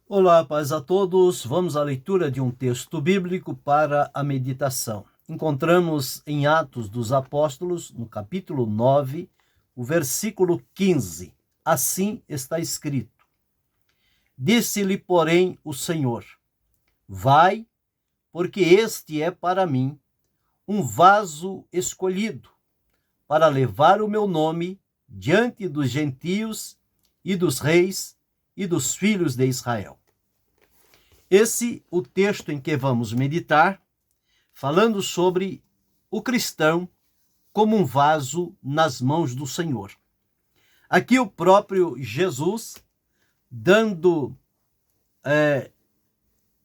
Olá, paz a todos. Vamos à leitura de um texto bíblico para a meditação. Encontramos em Atos dos Apóstolos, no capítulo 9, o versículo 15. Assim está escrito: Disse-lhe, porém, o Senhor: Vai, porque este é para mim um vaso escolhido, para levar o meu nome diante dos gentios e dos reis e dos filhos de Israel. Esse é o texto em que vamos meditar, falando sobre o cristão como um vaso nas mãos do Senhor. Aqui o próprio Jesus dando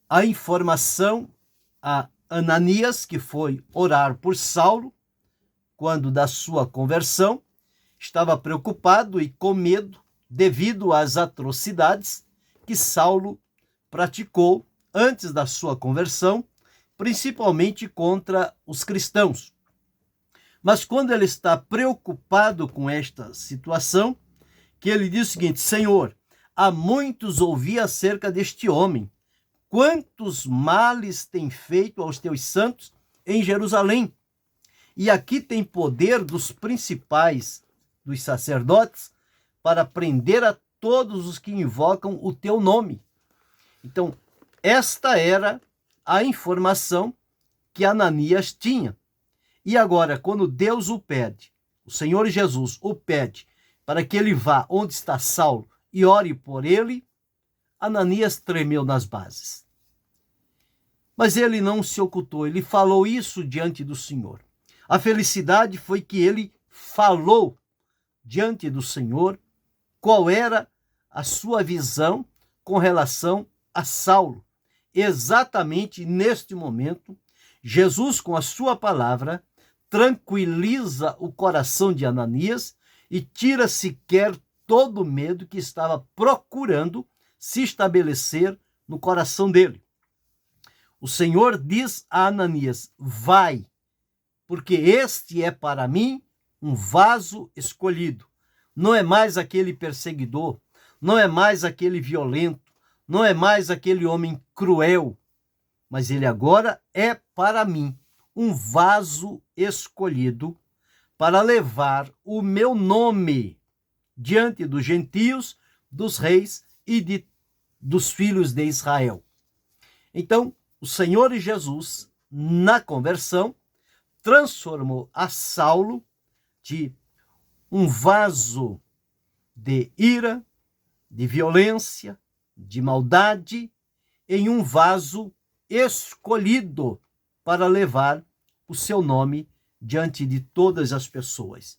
a informação a Ananias, que foi orar por Saulo, quando da sua conversão, estava preocupado e com medo devido às atrocidades que Saulo praticou antes da sua conversão, principalmente contra os cristãos. Mas quando ele está preocupado com esta situação, que ele diz o seguinte: Senhor, há muitos ouvi acerca deste homem, quantos males tem feito aos teus santos em Jerusalém. E aqui tem poder dos principais, dos sacerdotes, para prender a todos os que invocam o teu nome. Então, esta era a informação que Ananias tinha. E agora, quando Deus o pede, o Senhor Jesus o pede para que ele vá onde está Saulo e ore por ele, Ananias tremeu nas bases. Mas ele não se ocultou, ele falou isso diante do Senhor. A felicidade foi que ele falou diante do Senhor qual era a sua visão com relação a Saulo. Exatamente neste momento, Jesus, com a sua palavra, tranquiliza o coração de Ananias e tira sequer todo o medo que estava procurando se estabelecer no coração dele. O Senhor diz a Ananias: vai, porque este é para mim um vaso escolhido. Não é mais aquele perseguidor, não é mais aquele violento, não é mais aquele homem cruel, mas ele agora é para mim um vaso escolhido para levar o meu nome diante dos gentios, dos reis e dos filhos de Israel. Então, o Senhor Jesus, na conversão, transformou a Saulo de um vaso de ira, de violência, de maldade, em um vaso escolhido para levar o seu nome diante de todas as pessoas.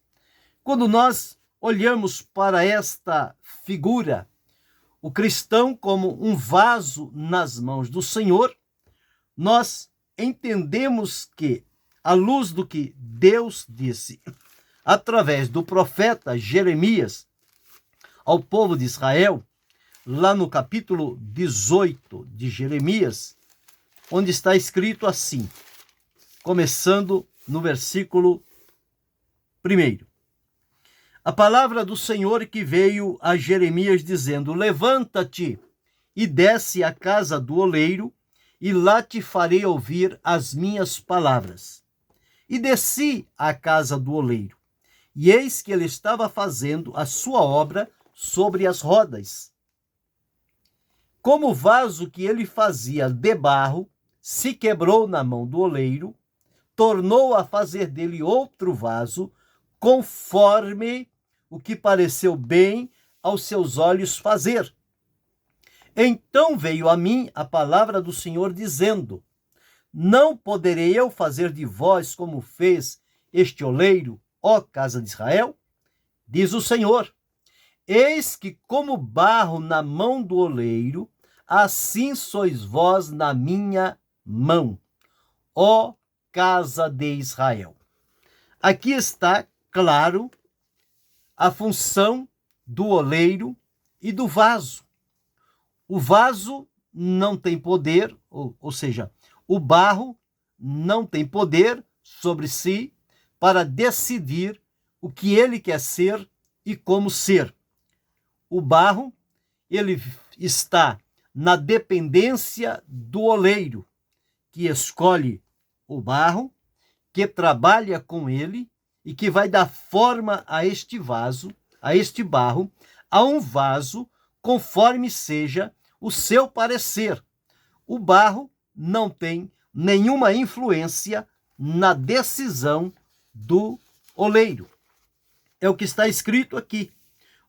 Quando nós olhamos para esta figura, o cristão como um vaso nas mãos do Senhor, nós entendemos que, à luz do que Deus disse através do profeta Jeremias ao povo de Israel, lá no capítulo 18 de Jeremias, onde está escrito assim, começando no versículo 1. A palavra do Senhor que veio a Jeremias dizendo: levanta-te e desce à casa do oleiro, e lá te farei ouvir as minhas palavras. E desci à casa do oleiro, e eis que ele estava fazendo a sua obra sobre as rodas. Como o vaso que ele fazia de barro se quebrou na mão do oleiro, tornou a fazer dele outro vaso, conforme o que pareceu bem aos seus olhos fazer. Então veio a mim a palavra do Senhor dizendo: não poderei eu fazer de vós como fez este oleiro, ó casa de Israel? Diz o Senhor: eis que como barro na mão do oleiro, assim sois vós na minha mão, ó casa de Israel. Aqui está claro a função do oleiro e do vaso. O vaso não tem poder, ou seja, o barro não tem poder sobre si para decidir o que ele quer ser e como ser. O barro, ele está na dependência do oleiro, que escolhe o barro, que trabalha com ele e que vai dar forma a este vaso, a este barro, a um vaso conforme seja o seu parecer. O barro não tem nenhuma influência na decisão do oleiro. É o que está escrito aqui.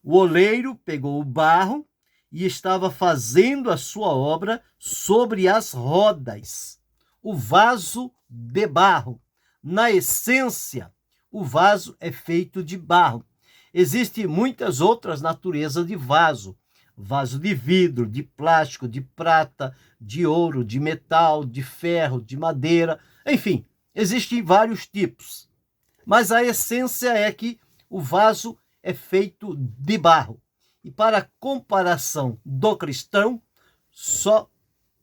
O oleiro pegou o barro e estava fazendo a sua obra sobre as rodas. O vaso de barro. Na essência, o vaso é feito de barro. Existem muitas outras naturezas de vaso. Vaso de vidro, de plástico, de prata, de ouro, de metal, de ferro, de madeira. Enfim, existem vários tipos. Mas a essência é que o vaso é feito de barro. E para a comparação do cristão, só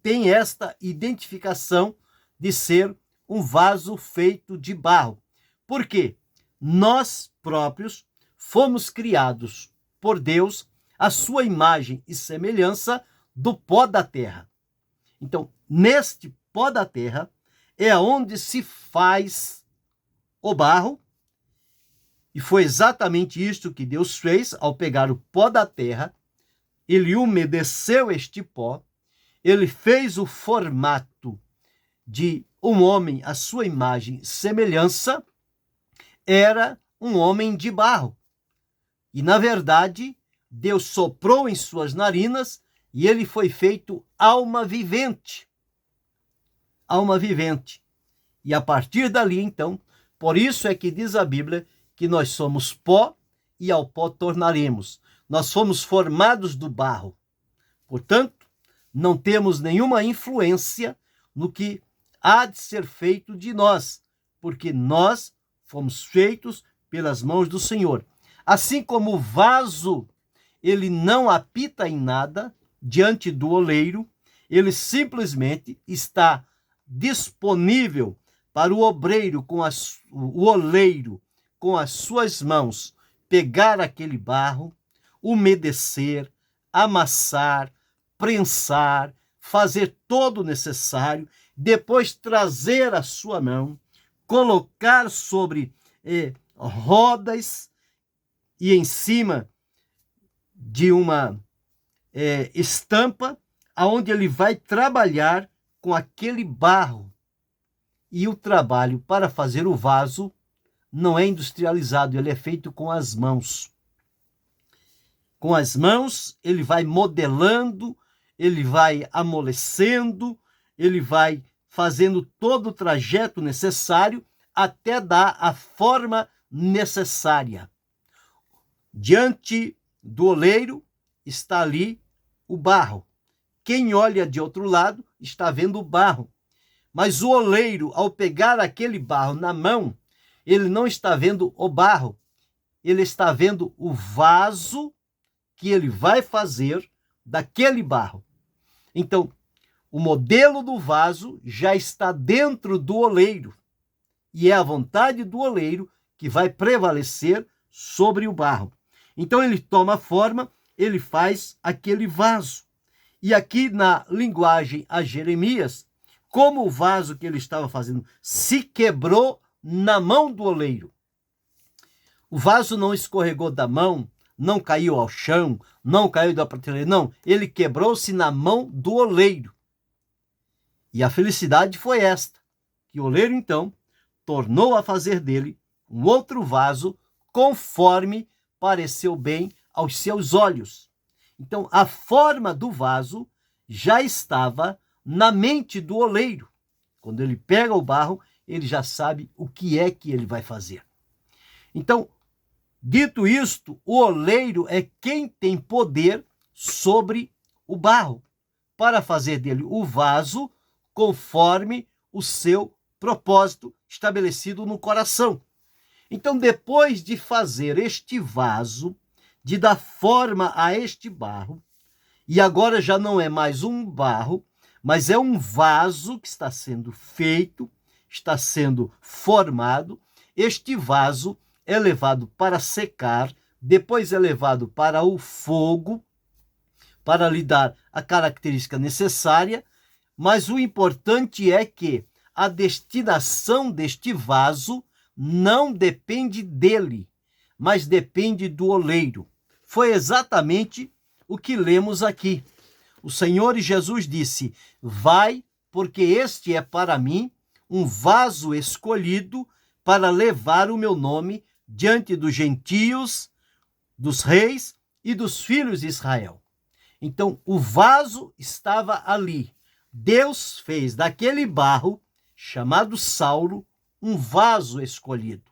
tem esta identificação de ser um vaso feito de barro. Por quê? Nós próprios fomos criados por Deus à sua imagem e semelhança do pó da terra. Então, neste pó da terra é onde se faz o barro. E foi exatamente isto que Deus fez ao pegar o pó da terra. Ele umedeceu este pó, ele fez o formato de um homem à sua imagem e semelhança, era um homem de barro. E, na verdade, Deus soprou em suas narinas e ele foi feito alma vivente. Alma vivente. E a partir dali, então, por isso é que diz a Bíblia que nós somos pó e ao pó tornaremos. Nós fomos formados do barro. Portanto, não temos nenhuma influência no que há de ser feito de nós, porque nós fomos feitos pelas mãos do Senhor. Assim como o vaso, ele não apita em nada diante do oleiro, ele simplesmente está disponível para o obreiro, o oleiro, com as suas mãos, pegar aquele barro, umedecer, amassar, prensar, fazer todo o necessário, depois trazer a sua mão, colocar sobre rodas e em cima de uma estampa, aonde ele vai trabalhar com aquele barro. E o trabalho para fazer o vaso não é industrializado, ele é feito com as mãos. Com as mãos, ele vai modelando, ele vai amolecendo, ele vai fazendo todo o trajeto necessário até dar a forma necessária. Diante do oleiro está ali o barro. Quem olha de outro lado está vendo o barro. Mas o oleiro, ao pegar aquele barro na mão, ele não está vendo o barro, ele está vendo o vaso que ele vai fazer daquele barro. Então, o modelo do vaso já está dentro do oleiro, e é a vontade do oleiro que vai prevalecer sobre o barro. Então, ele toma forma, ele faz aquele vaso. E aqui na linguagem a Jeremias, como o vaso que ele estava fazendo se quebrou na mão do oleiro. O vaso não escorregou da mão, não caiu ao chão, não caiu da prateleira, não. Ele quebrou-se na mão do oleiro. E a felicidade foi esta, que o oleiro, então, tornou a fazer dele um outro vaso conforme pareceu bem aos seus olhos. Então, a forma do vaso já estava na mente do oleiro. Quando ele pega o barro, ele já sabe o que é que ele vai fazer. Então, dito isto, o oleiro é quem tem poder sobre o barro, para fazer dele o vaso conforme o seu propósito estabelecido no coração. Então, depois de fazer este vaso, de dar forma a este barro, e agora já não é mais um barro, mas é um vaso que está sendo feito, está sendo formado. Este vaso é levado para secar, depois é levado para o fogo, para lhe dar a característica necessária, mas o importante é que a destinação deste vaso não depende dele, mas depende do oleiro. Foi exatamente o que lemos aqui. O Senhor Jesus disse: vai, porque este é para mim um vaso escolhido para levar o meu nome diante dos gentios, dos reis e dos filhos de Israel. Então, o vaso estava ali. Deus fez daquele barro, chamado Saulo, um vaso escolhido.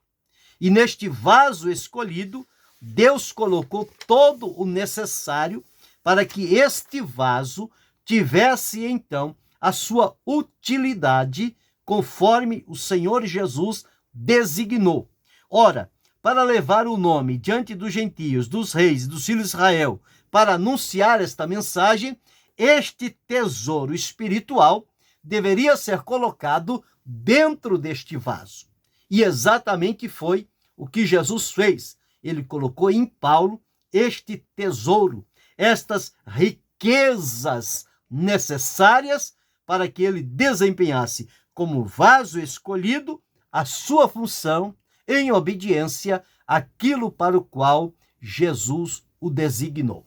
E neste vaso escolhido, Deus colocou todo o necessário para que este vaso tivesse, então, a sua utilidade, conforme o Senhor Jesus designou. Ora, para levar o nome diante dos gentios, dos reis e dos filhos de Israel, para anunciar esta mensagem, este tesouro espiritual deveria ser colocado dentro deste vaso. E exatamente foi o que Jesus fez. Ele colocou em Paulo este tesouro, estas riquezas necessárias para que ele desempenhasse como vaso escolhido a sua função em obediência àquilo para o qual Jesus o designou.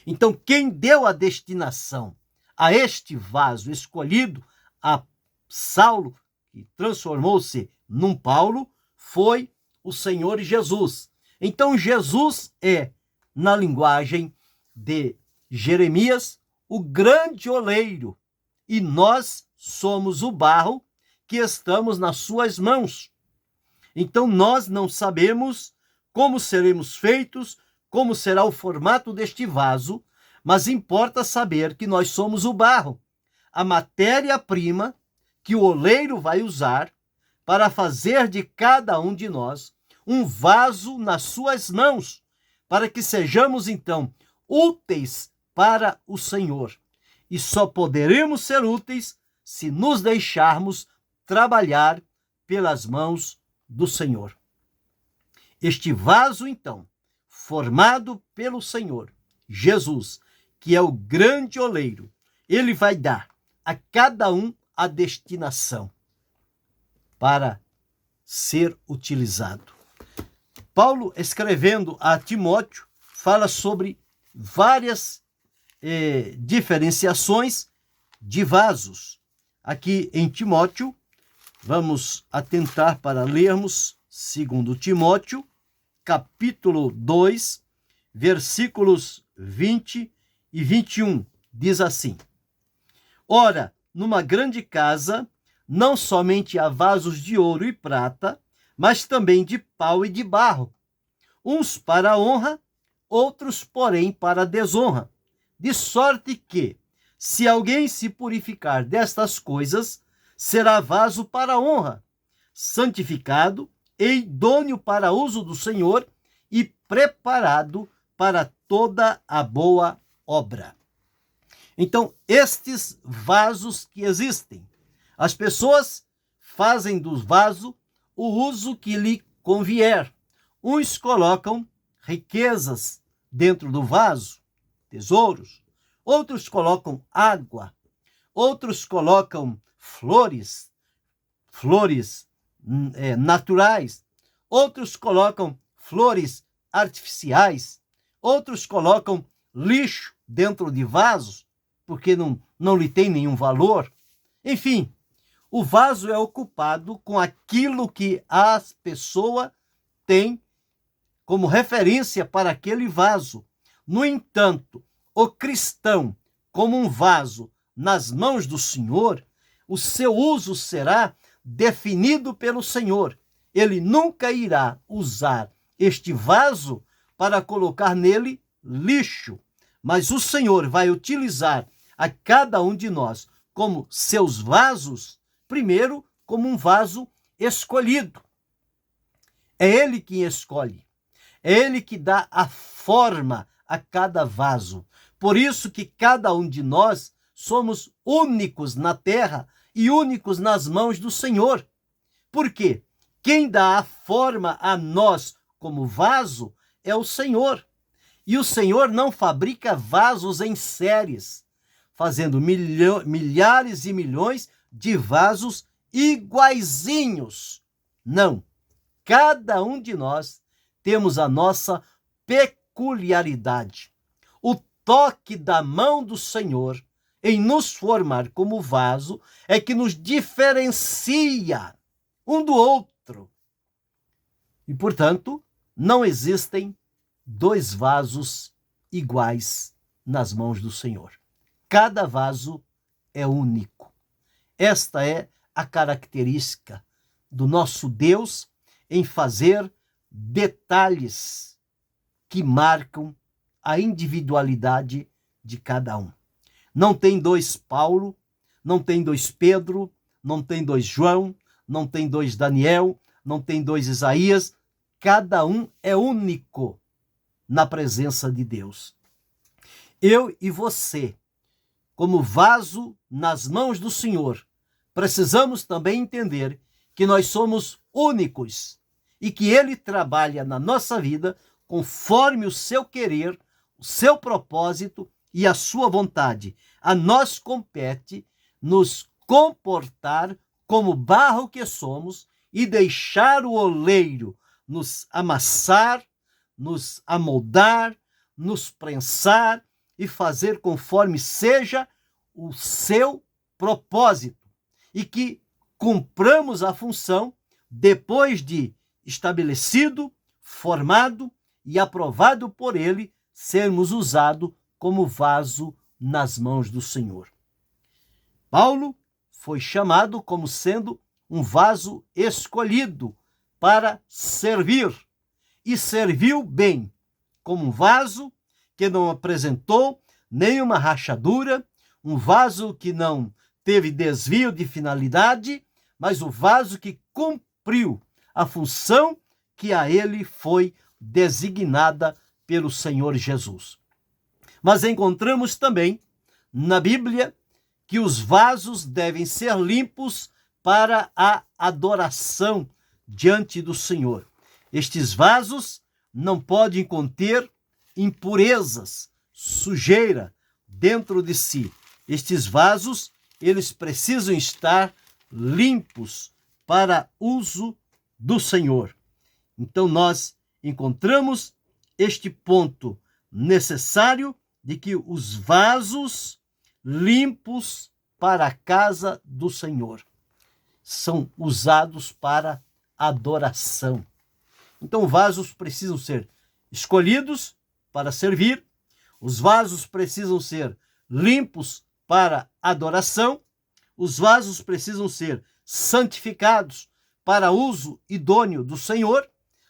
Então, quem deu a destinação a este vaso escolhido, a Saulo, que transformou-se num Paulo, foi o Senhor Jesus. Então, Jesus é, na linguagem de Jeremias, o grande oleiro, e nós somos o barro que estamos nas suas mãos. Então, nós não sabemos como seremos feitos, como será o formato deste vaso, mas importa saber que nós somos o barro, a matéria-prima que o oleiro vai usar para fazer de cada um de nós um vaso nas suas mãos, para que sejamos, então, úteis para o Senhor. E só poderemos ser úteis se nos deixarmos trabalhar pelas mãos do Senhor. Este vaso, então, formado pelo Senhor Jesus, que é o grande oleiro, ele vai dar a cada um a destinação para ser utilizado. Paulo, escrevendo a Timóteo, fala sobre várias diferenciações de vasos. Aqui em Timóteo, vamos atentar para lermos 2 Timóteo, capítulo 2, versículos 20 e 21. Diz assim: ora, numa grande casa, não somente há vasos de ouro e prata, mas também de pau e de barro, uns para a honra, outros, porém, para a desonra. De sorte que, se alguém se purificar destas coisas, será vaso para a honra, santificado e idôneo para uso do Senhor e preparado para toda a boa obra. Então, estes vasos que existem, as pessoas fazem do vaso o uso que lhe convier. Uns colocam riquezas dentro do vaso, tesouros. Outros colocam água. Outros colocam flores naturais. Outros colocam flores artificiais. Outros colocam lixo dentro de vasos, porque não lhe tem nenhum valor. Enfim, o vaso é ocupado com aquilo que a pessoa tem como referência para aquele vaso. No entanto, o cristão, como um vaso nas mãos do Senhor, o seu uso será definido pelo Senhor. Ele nunca irá usar este vaso para colocar nele lixo, mas o Senhor vai utilizar a cada um de nós como seus vasos, primeiro como um vaso escolhido. É Ele quem escolhe. É Ele que dá a forma a cada vaso. Por isso que cada um de nós somos únicos na terra e únicos nas mãos do Senhor. Por quê? Quem dá a forma a nós como vaso é o Senhor. E o Senhor não fabrica vasos em séries, fazendo milhares e milhões de vasos iguaizinhos. Não. Cada um de nós temos a nossa peculiaridade. O toque da mão do Senhor em nos formar como vaso é que nos diferencia um do outro. E, portanto, não existem dois vasos iguais nas mãos do Senhor. Cada vaso é único. Esta é a característica do nosso Deus em fazer detalhes que marcam a individualidade de cada um. Não tem dois Paulo, não tem dois Pedro, não tem dois João, não tem dois Daniel, não tem dois Isaías. Cada um é único na presença de Deus. Eu e você, como vaso nas mãos do Senhor, precisamos também entender que nós somos únicos e que Ele trabalha na nossa vida conforme o seu querer, o seu propósito e a sua vontade. A nós compete nos comportar como barro que somos e deixar o oleiro nos amassar, nos amoldar, nos prensar e fazer conforme seja o seu propósito. E que cumpramos a função depois de estabelecido, formado e aprovado por Ele, sermos usados como vaso nas mãos do Senhor. Paulo foi chamado como sendo um vaso escolhido para servir, e serviu bem, como um vaso que não apresentou nenhuma rachadura, um vaso que não teve desvio de finalidade, mas o vaso que cumpriu a função que a ele foi designada pelo Senhor Jesus. Mas encontramos também na Bíblia que os vasos devem ser limpos para a adoração diante do Senhor. Estes vasos não podem conter impurezas, sujeira dentro de si. Estes vasos, eles precisam estar limpos para uso do Senhor. Então nós encontramos este ponto necessário de que os vasos limpos para a casa do Senhor são usados para adoração. Então, vasos precisam ser escolhidos para servir, os vasos precisam ser limpos para adoração, os vasos precisam ser santificados para uso idôneo do Senhor,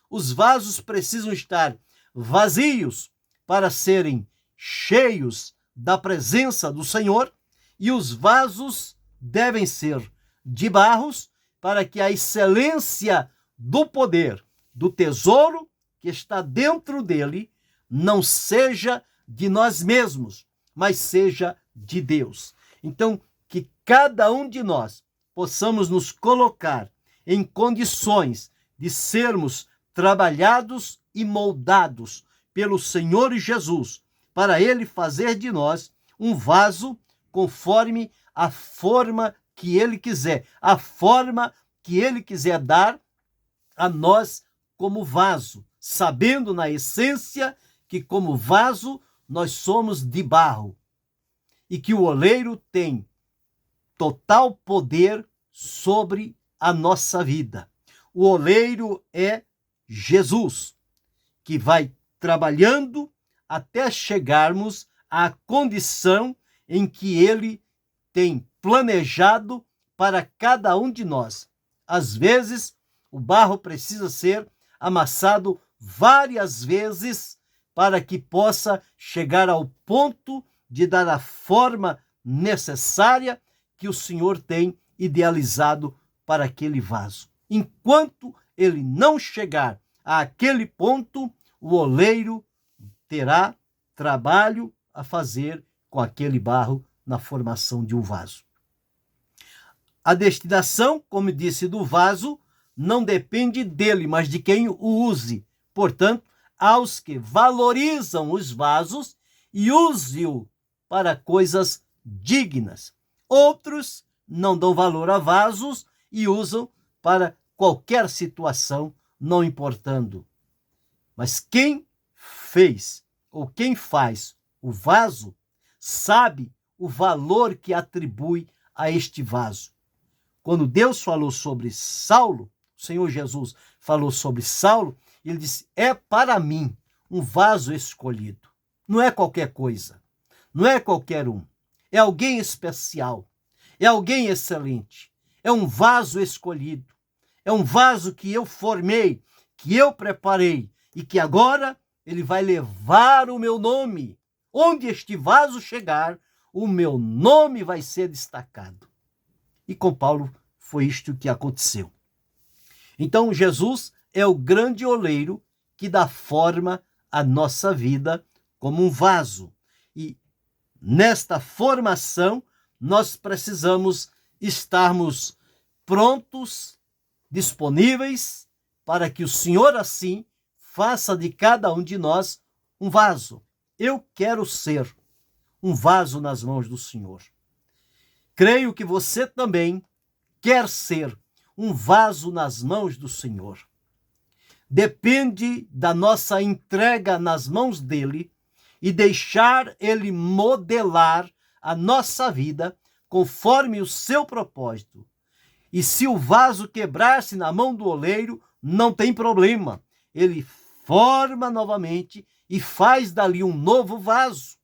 os vasos precisam estar vazios para serem cheios da presença do Senhor, e os vasos devem ser de barros para que a excelência do poder, do tesouro que está dentro dele, não seja de nós mesmos, mas seja de Deus. Então, que cada um de nós possamos nos colocar em condições de sermos trabalhados e moldados pelo Senhor Jesus, para Ele fazer de nós um vaso conforme a forma que Ele quiser, a forma que Ele quiser dar a nós como vaso, sabendo na essência que como vaso nós somos de barro e que o oleiro tem total poder sobre a nossa vida. O oleiro é Jesus, que vai trabalhando até chegarmos à condição em que Ele tem planejado para cada um de nós. Às vezes, o barro precisa ser amassado várias vezes para que possa chegar ao ponto de dar a forma necessária que o Senhor tem idealizado para aquele vaso. Enquanto ele não chegar àquele ponto, o oleiro terá trabalho a fazer com aquele barro na formação de um vaso. A destinação, como disse, do vaso não depende dele, mas de quem o use. Portanto, aos que valorizam os vasos e use-o para coisas dignas. Outros não dão valor a vasos e usam para qualquer situação, não importando. Mas quem fez ou quem faz o vaso sabe o valor que atribui a este vaso. Quando Deus falou sobre Saulo, o Senhor Jesus falou sobre Saulo, ele disse: é para mim um vaso escolhido. Não é qualquer coisa, não é qualquer um. É alguém especial, é alguém excelente, é um vaso escolhido, é um vaso que eu formei, que eu preparei e que agora ele vai levar o meu nome. Onde este vaso chegar, o meu nome vai ser destacado. E com Paulo foi isto que aconteceu. Então Jesus é o grande oleiro que dá forma à nossa vida como um vaso. E nesta formação nós precisamos estarmos prontos, disponíveis, para que o Senhor assim faça de cada um de nós um vaso. Eu quero ser um vaso nas mãos do Senhor. Creio que você também quer ser um vaso nas mãos do Senhor. Depende da nossa entrega nas mãos dele e deixar ele modelar a nossa vida conforme o seu propósito. E se o vaso quebrar-se na mão do oleiro, não tem problema. Ele forma novamente e faz dali um novo vaso.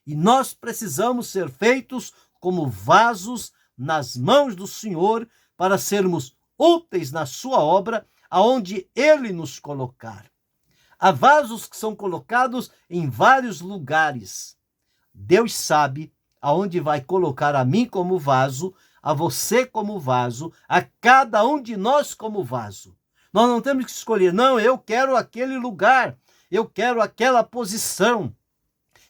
E nós precisamos ser feitos como vasos nas mãos do Senhor para sermos úteis na sua obra, aonde ele nos colocar. Há vasos que são colocados em vários lugares. Deus sabe aonde vai colocar a mim como vaso, a você como vaso, a cada um de nós como vaso. Nós não temos que escolher, não, eu quero aquele lugar, eu quero aquela posição,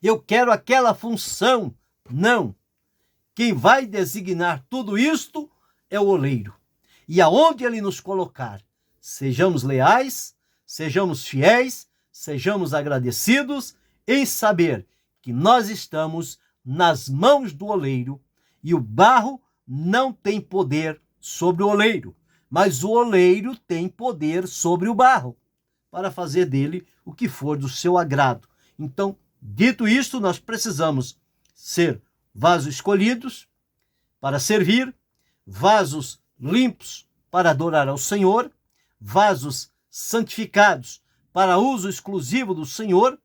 eu quero aquela função. Não. Quem vai designar tudo isto é o oleiro. E aonde ele nos colocar, sejamos leais, sejamos fiéis, sejamos agradecidos em saber que nós estamos nas mãos do oleiro e o barro não tem poder sobre o oleiro, mas o oleiro tem poder sobre o barro para fazer dele o que for do seu agrado. Então, dito isto, nós precisamos ser vasos escolhidos para servir, vasos limpos para adorar ao Senhor, vasos santificados para uso exclusivo do Senhor,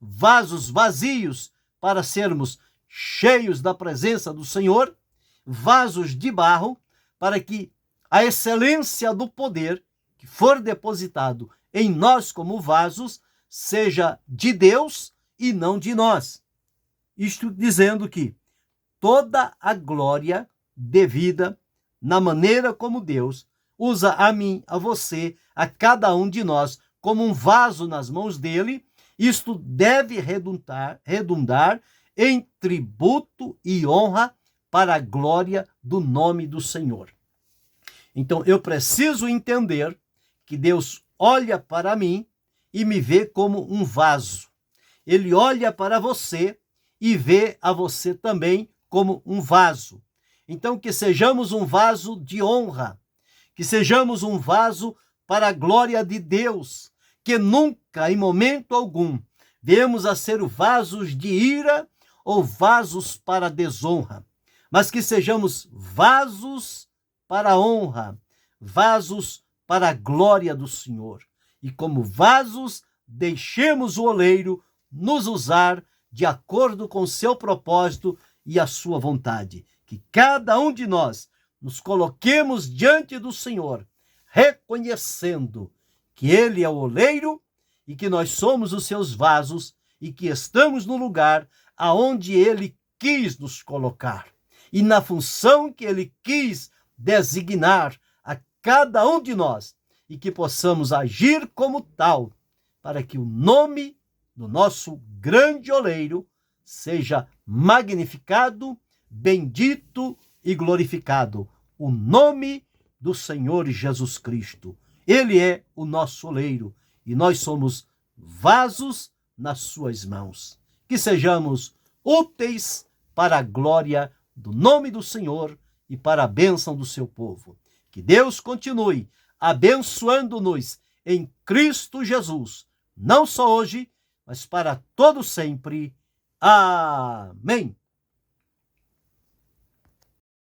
vasos vazios para sermos cheios da presença do Senhor, vasos de barro para que a excelência do poder que for depositado em nós como vasos seja de Deus e não de nós. Isto dizendo que toda a glória devida na maneira como Deus usa a mim, a você, a cada um de nós como um vaso nas mãos dele, isto deve redundar em tributo e honra para a glória do nome do Senhor. Então eu preciso entender que Deus olha para mim e me vê como um vaso. Ele olha para você e vê a você também como um vaso. Então que sejamos um vaso de honra, que sejamos um vaso para a glória de Deus, que nunca, em momento algum, viemos a ser vasos de ira ou vasos para desonra, mas que sejamos vasos para a honra, vasos para a glória do Senhor. E como vasos, deixemos o oleiro nos usar de acordo com o seu propósito e a sua vontade. Que cada um de nós nos coloquemos diante do Senhor, reconhecendo que Ele é o oleiro e que nós somos os seus vasos e que estamos no lugar aonde Ele quis nos colocar e na função que Ele quis designar a cada um de nós e que possamos agir como tal para que o nome do nosso grande oleiro seja magnificado, bendito e glorificado. O nome do Senhor Jesus Cristo. Ele é o nosso oleiro e nós somos vasos nas suas mãos. Que sejamos úteis para a glória do nome do Senhor e para a bênção do seu povo. Que Deus continue abençoando-nos em Cristo Jesus, não só hoje, mas para todo sempre. Amém.